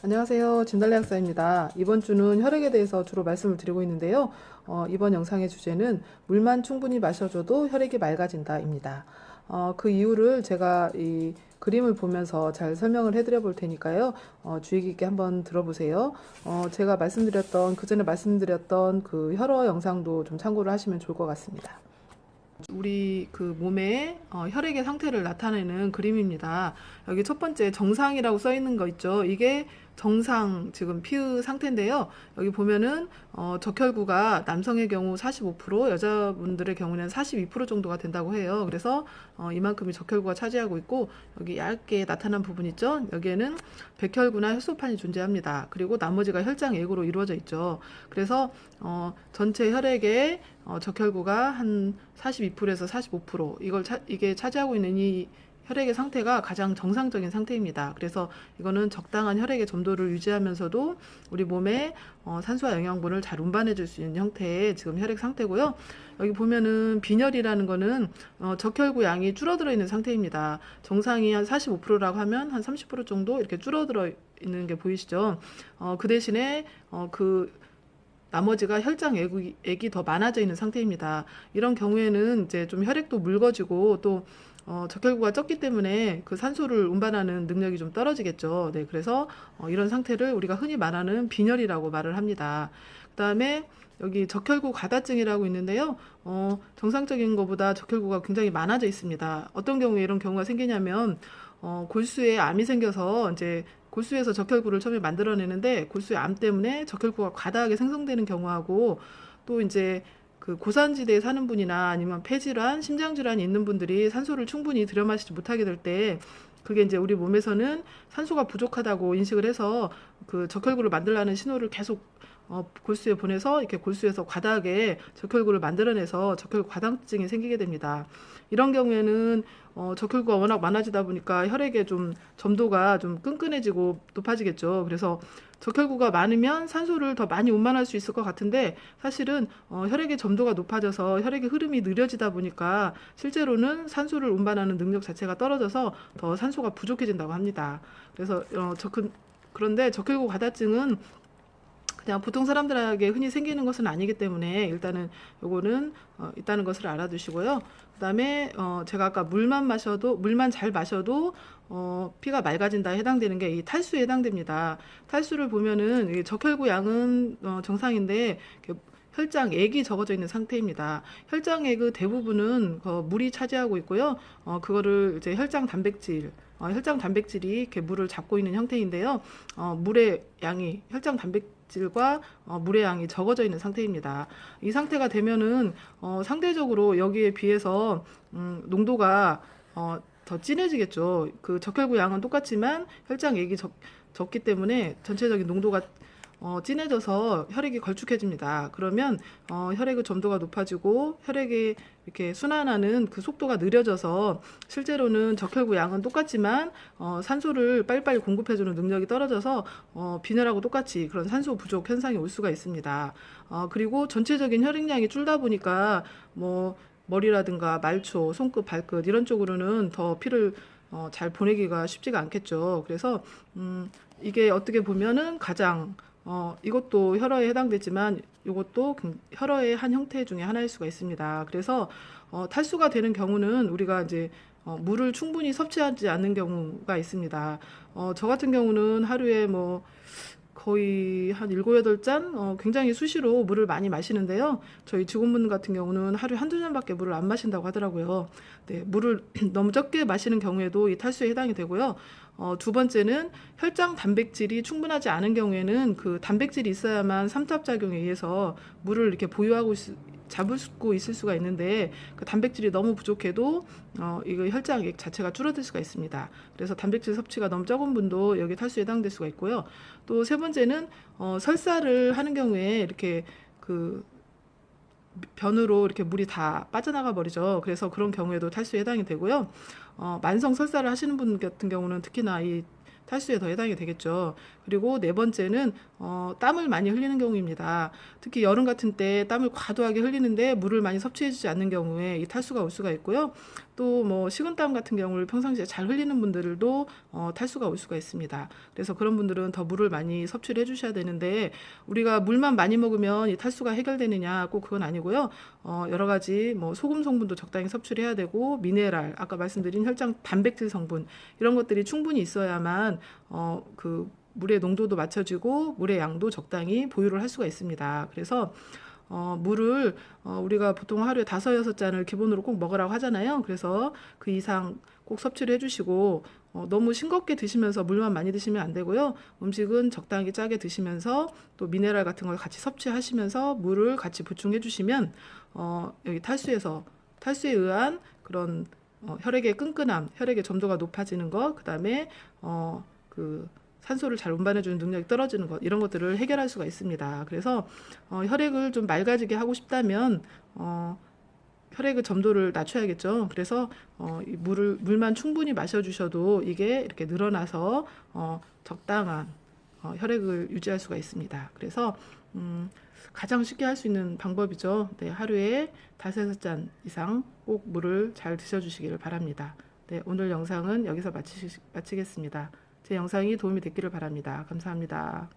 안녕하세요. 진달래 약사입니다. 이번 주는 혈액에 대해서 주로 말씀을 드리고 있는데요. 이번 영상의 주제는 물만 충분히 마셔줘도 혈액이 맑아진다입니다. 그 이유를 제가 이 그림을 보면서 잘 설명을 해드려 볼 테니까요. 주의 깊게 한번 들어보세요. 제가 그 전에 말씀드렸던 그 혈어 영상도 좀 참고를 하시면 좋을 것 같습니다. 우리 그 몸의 혈액의 상태를 나타내는 그림입니다. 여기 첫 번째 정상이라고 써 있는 거 있죠. 이게 정상 지금 피의 상태인데요. 여기 보면은 적혈구가 남성의 경우 45%, 여자분들의 경우는 42% 정도가 된다고 해요. 그래서 이만큼이 적혈구가 차지하고 있고, 여기 얇게 나타난 부분 있죠. 여기에는 백혈구나 혈소판이 존재합니다. 그리고 나머지가 혈장액으로 이루어져 있죠. 그래서 전체 혈액의 적혈구가 한 42%에서 45% 이게 차지하고 있는 이 혈액의 상태가 가장 정상적인 상태입니다. 그래서 이거는 적당한 혈액의 점도를 유지하면서도 우리 몸에 산소와 영양분을 잘 운반해 줄 수 있는 형태의 지금 혈액 상태고요. 여기 보면은 빈혈이라는 거는 적혈구 양이 줄어들어 있는 상태입니다. 정상이 한 45%라고 하면 한 30% 정도 이렇게 줄어들어 있는 게 보이시죠? 그 대신에 나머지가 혈장액이 더 많아져 있는 상태입니다. 이런 경우에는 이제 좀 혈액도 묽어지고 또 적혈구가 적기 때문에 그 산소를 운반하는 능력이 좀 떨어지겠죠. 네, 그래서 이런 상태를 우리가 흔히 말하는 빈혈이라고 말을 합니다. 그다음에 여기 적혈구 과다증이라고 있는데요. 정상적인 것보다 적혈구가 굉장히 많아져 있습니다. 어떤 경우에 이런 경우가 생기냐면 골수에 암이 생겨서 이제 골수에서 적혈구를 처음에 만들어내는데 골수의 암 때문에 적혈구가 과다하게 생성되는 경우하고, 또 이제 그 고산지대에 사는 분이나 아니면 폐질환, 심장질환이 있는 분들이 산소를 충분히 들여 마시지 못하게 될 때, 그게 이제 우리 몸에서는 산소가 부족하다고 인식을 해서 그 적혈구를 만들라는 신호를 계속 골수에 보내서 이렇게 골수에서 과다하게 적혈구를 만들어내서 적혈구 과다증이 생기게 됩니다. 이런 경우에는 적혈구가 워낙 많아지다 보니까 혈액의 좀 점도가 좀 끈끈해지고 높아지겠죠. 그래서 적혈구가 많으면 산소를 더 많이 운반할 수 있을 것 같은데, 사실은 혈액의 점도가 높아져서 혈액의 흐름이 느려지다 보니까 실제로는 산소를 운반하는 능력 자체가 떨어져서 더 산소가 부족해진다고 합니다. 그래서 그런데 적혈구 과다증은 그냥 보통 사람들에게 흔히 생기는 것은 아니기 때문에 일단은 요거는 있다는 것을 알아두시고요. 그다음에 제가 아까 물만 잘 마셔도 피가 맑아진다에 해당되는 게 이 탈수에 해당됩니다. 탈수를 보면은 이 적혈구 양은 정상인데 혈장액이 적어져 있는 상태입니다. 혈장액의 대부분은 물이 차지하고 있고요. 그거를 이제 혈장 단백질이 이렇게 물을 잡고 있는 형태인데요. 혈장 단백질과 물의 양이 적어져 있는 상태입니다. 이 상태가 되면은 상대적으로 여기에 비해서 농도가 더 진해지겠죠. 그 적혈구 양은 똑같지만 혈장액이 적기 때문에 전체적인 농도가 진해져서 혈액이 걸쭉해집니다. 그러면 혈액의 점도가 높아지고 혈액이 이렇게 순환하는 그 속도가 느려져서 실제로는 적혈구 양은 똑같지만 산소를 빨리빨리 공급해주는 능력이 떨어져서 빈혈하고 똑같이 그런 산소 부족 현상이 올 수가 있습니다. 그리고 전체적인 혈액량이 줄다 보니까 뭐 머리라든가 말초, 손끝, 발끝 이런 쪽으로는 더 피를 잘 보내기가 쉽지가 않겠죠. 그래서 이게 어떻게 보면은 가장 이것도 혈어에 해당되지만 이것도 혈어의 한 형태 중에 하나일 수가 있습니다. 그래서 탈수가 되는 경우는 우리가 이제 물을 충분히 섭취하지 않는 경우가 있습니다. 저 같은 경우는 하루에 뭐 거의 한 7, 8잔 굉장히 수시로 물을 많이 마시는데요. 저희 직원분 같은 경우는 하루에 한두 잔밖에 물을 안 마신다고 하더라고요. 네, 물을 너무 적게 마시는 경우에도 이 탈수에 해당이 되고요. 두 번째는 혈장 단백질이 충분하지 않은 경우에는 그 단백질이 있어야만 삼투압작용에 의해서 물을 이렇게 잡고 있을 수가 있는데, 그 단백질이 너무 부족해도 이거 혈장액 자체가 줄어들 수가 있습니다. 그래서 단백질 섭취가 너무 적은 분도 여기 탈수에 해당될 수가 있고요. 또 세 번째는 설사를 하는 경우에 이렇게 그 변으로 이렇게 물이 다 빠져나가 버리죠. 그래서 그런 경우에도 탈수에 해당이 되고요. 만성 설사를 하시는 분 같은 경우는 특히나 이 탈수에 더 해당이 되겠죠. 그리고 네 번째는 땀을 많이 흘리는 경우입니다. 특히 여름 같은 때 땀을 과도하게 흘리는데 물을 많이 섭취해주지 않는 경우에 이 탈수가 올 수가 있고요. 또 뭐 식은땀 같은 경우를 평상시에 잘 흘리는 분들도 탈수가 올 수가 있습니다. 그래서 그런 분들은 더 물을 많이 섭취를 해주셔야 되는데 우리가 물만 많이 먹으면 이 탈수가 해결되느냐 꼭 그건 아니고요. 여러 가지 뭐 소금 성분도 적당히 섭취를 해야 되고 미네랄 아까 말씀드린 혈장 단백질 성분 이런 것들이 충분히 있어야만 그 물의 농도도 맞춰지고 물의 양도 적당히 보유를 할 수가 있습니다. 그래서 물을 우리가 보통 하루에 5-6잔을 기본으로 꼭 먹으라고 하잖아요. 그래서 그 이상 꼭 섭취를 해주시고 너무 싱겁게 드시면서 물만 많이 드시면 안 되고요. 음식은 적당히 짜게 드시면서 또 미네랄 같은 걸 같이 섭취하시면서 물을 같이 보충해 주시면 여기 탈수에 의한 그런 혈액의 끈끈함, 혈액의 점도가 높아지는 것, 그다음에 그 산소를 잘 운반해주는 능력이 떨어지는 것 이런 것들을 해결할 수가 있습니다. 그래서 혈액을 좀 맑아지게 하고 싶다면 혈액의 점도를 낮춰야겠죠. 그래서 이 물만 충분히 마셔주셔도 이게 이렇게 늘어나서 적당한 혈액을 유지할 수가 있습니다. 그래서 가장 쉽게 할 수 있는 방법이죠. 네, 하루에 5-6잔 이상 꼭 물을 잘 드셔주시기를 바랍니다. 네, 오늘 영상은 여기서 마치겠습니다. 제 영상이 도움이 됐기를 바랍니다. 감사합니다.